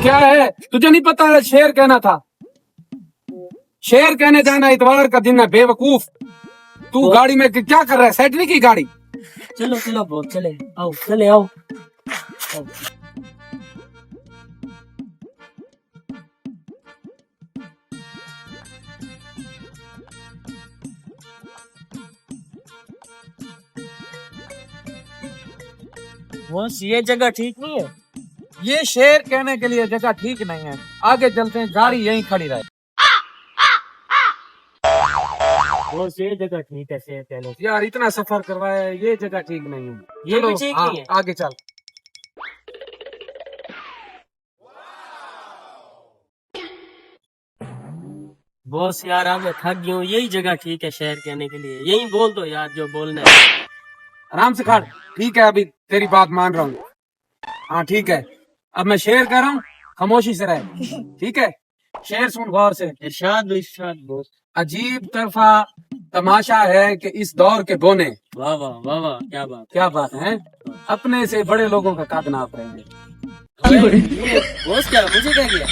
क्या है, तुझे नहीं पता है? शेर कहना था, शेर कहने जाना, इतवार का दिन है बेवकूफ। तू गाड़ी में क्या कर रहा है? सेट नहीं की गाड़ी? चलो चलो बहुत चले आओ, चले आओ, आओ। बॉस ये जगह ठीक नहीं है। ये शेर कहने के लिए जगह ठीक नहीं है, आगे चलते हैं, गाड़ी यहीं खड़ी रहे। बॉस ये जगह ठीक है शेर कहने की। यार इतना सफर करवाया है, ये जगह ठीक नहीं है। ये भी चलो, ठीक हाँ, नहीं है। आगे चल। बॉस यार आगे थक गया हूँ, यही जगह ठीक है शेर कहने के लिए, यही बोल दो यार जो बोलना है। आराम से खड़। ठीक है, अभी तेरी बात मान रहा हूँ। हाँ ठीक है, अब मैं शेर कह रहा हूँ, खामोशी से रहे। ठीक है, शेर सुन गौर से। इरशाद इरशाद बॉस। अजीब तरफा तमाशा है कि इस दौर के बोने, वाह वाह वाह वाह, क्या बात क्या बात है, अपने से बड़े लोगों का कद नाप रहे हैं। है। बॉस क्या मुझे क्या किया?